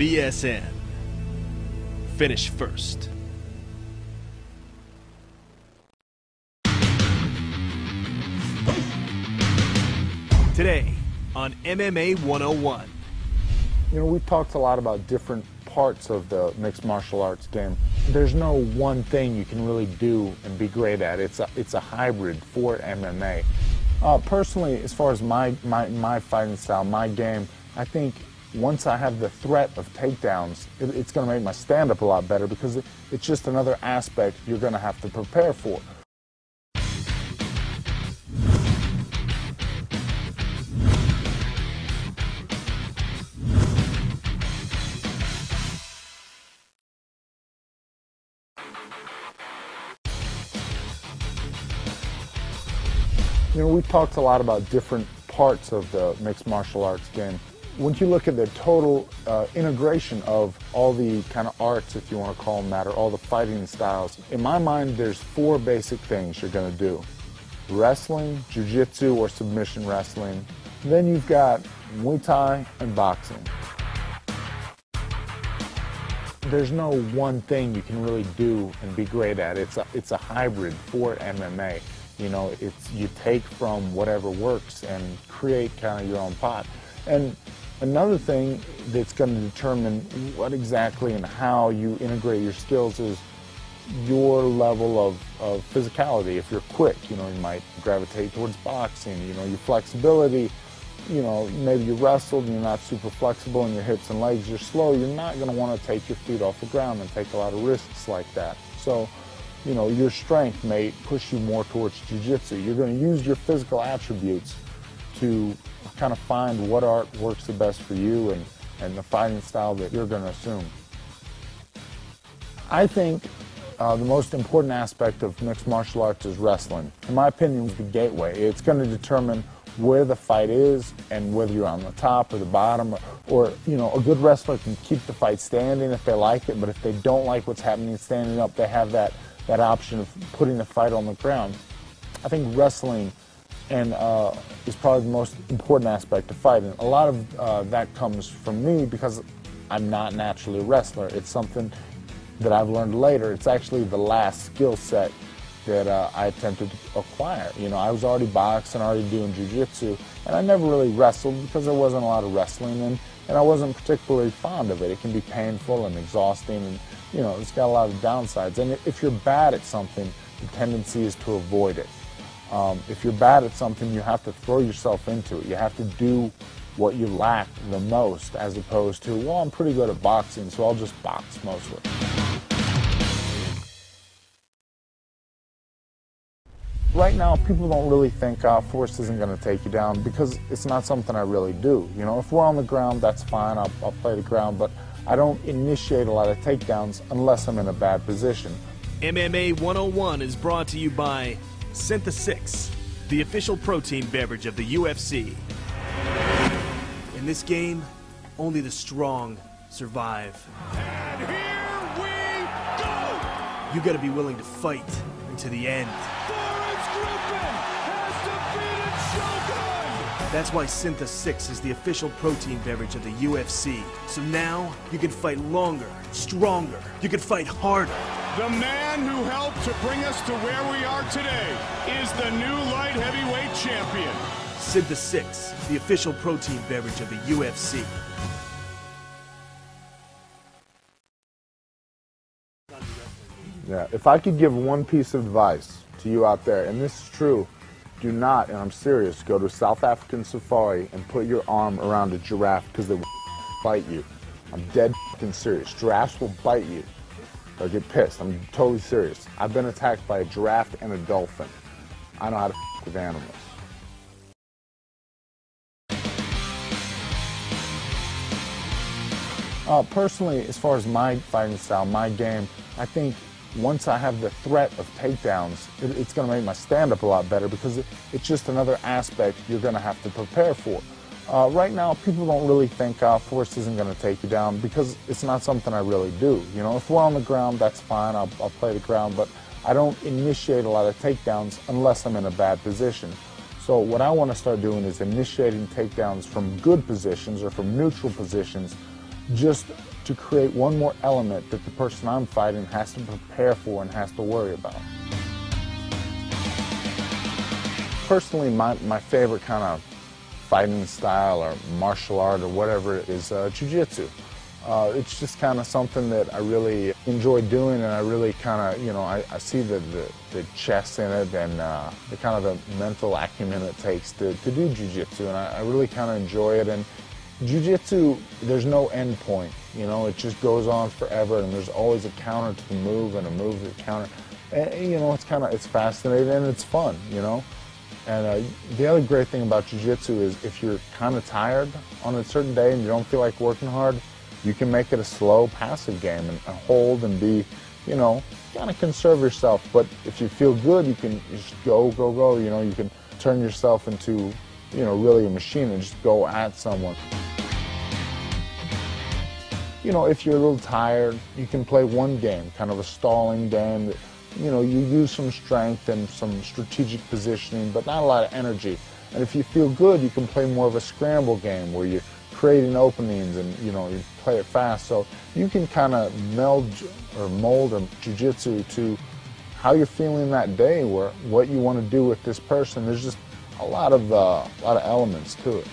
BSN. Finish first. Today on MMA 101. You know, we've talked a lot about different parts of the mixed martial arts game. There's no one thing you can really do and be great at. It's a hybrid for MMA. Personally, as far as my fighting style, my game, I think once I have the threat of takedowns, it's going to make my stand-up a lot better because it's just another aspect you're going to have to prepare for. You know, we've talked a lot about different parts of the mixed martial arts game. When you look at the total integration of all the kind of arts, if you want to call them that, or all the fighting styles, in my mind there's four basic things you're going to do. Wrestling, jiu-jitsu or submission wrestling. Then you've got Muay Thai and boxing. There's no one thing you can really do and be great at. It's a hybrid for MMA. You know, you take from whatever works and create kind of your own pot. And another thing that's going to determine what exactly and how you integrate your skills is your level of physicality. If you're quick, you know, you might gravitate towards boxing. You know, your flexibility, you know, maybe you wrestled and you're not super flexible in your hips and legs, you're slow, you're not going to want to take your feet off the ground and take a lot of risks like that. So, you know, your strength may push you more towards jiu-jitsu. You're going to use your physical attributes to kind of find what art works the best for you and the fighting style that you're going to assume. I think the most important aspect of mixed martial arts is wrestling. In my opinion, it's the gateway. It's going to determine where the fight is and whether you're on the top or the bottom, or you know, a good wrestler can keep the fight standing if they like it, but if they don't like what's happening standing up, they have that option of putting the fight on the ground. I think wrestling is probably the most important aspect of fighting. A lot of that comes from me because I'm not naturally a wrestler. It's something that I've learned later. It's actually the last skill set that I attempted to acquire. You know, I was already boxing, already doing jiu-jitsu, and I never really wrestled because there wasn't a lot of wrestling, and I wasn't particularly fond of it. It can be painful and exhausting, and you know, it's got a lot of downsides. And if you're bad at something, the tendency is to avoid it. If you're bad at something, you have to throw yourself into it. You have to do what you lack the most, as opposed to, well, I'm pretty good at boxing, so I'll just box mostly. Right now, people don't really think, Forrest isn't going to take you down, because it's not something I really do. You know, if we're on the ground, that's fine, I'll play the ground, but I don't initiate a lot of takedowns unless I'm in a bad position. MMA 101 is brought to you by Synth6, the official protein beverage of the UFC. In this game, only the strong survive. And here we go! You gotta be willing to fight to the end. Forrest Griffin has defeated Shogun! That's why Synth6 is the official protein beverage of the UFC. So now, you can fight longer, stronger, you can fight harder. The man who helped to bring us to where we are today is the new light heavyweight champion. Synth6, the official protein beverage of the UFC. Yeah, if I could give one piece of advice to you out there, and this is true, do not, and I'm serious, go to a South African safari and put your arm around a giraffe, because they will bite you. I'm dead serious. Giraffes will bite you. They'll get pissed. I'm totally serious. I've been attacked by a giraffe and a dolphin. I know how to with animals. Personally, as far as my fighting style, my game, I think once I have the threat of takedowns, it's going to make my stand-up a lot better, because it's just another aspect you're going to have to prepare for. Right now, people don't really think Forrest isn't going to take you down, because it's not something I really do. You know, if we're on the ground, that's fine, I'll play the ground, but I don't initiate a lot of takedowns unless I'm in a bad position. So what I want to start doing is initiating takedowns from good positions or from neutral positions, just to create one more element that the person I'm fighting has to prepare for and has to worry about. Personally, my favorite kind of fighting style or martial art or whatever is jiu-jitsu. It's just kind of something that I really enjoy doing, and I really kind of, I see the chess in it and the kind of the mental acumen it takes to do jiu-jitsu, and I really kind of enjoy it. And jiu-jitsu, there's no end point, it just goes on forever, and there's always a counter to the move and a move to the counter. And, it's fascinating and it's fun, And the other great thing about jiu-jitsu is if you're kind of tired on a certain day and you don't feel like working hard, you can make it a slow, passive game and hold and be, kind of conserve yourself. But if you feel good, you can just go. You can turn yourself into, really a machine and just go at someone. If you're a little tired, you can play one game, kind of a stalling game that, you use some strength and some strategic positioning, but not a lot of energy. And if you feel good, you can play more of a scramble game where you're creating openings and, you play it fast. So you can kind of mold jiu-jitsu to how you're feeling that day, what you want to do with this person. There's just a lot of elements to it.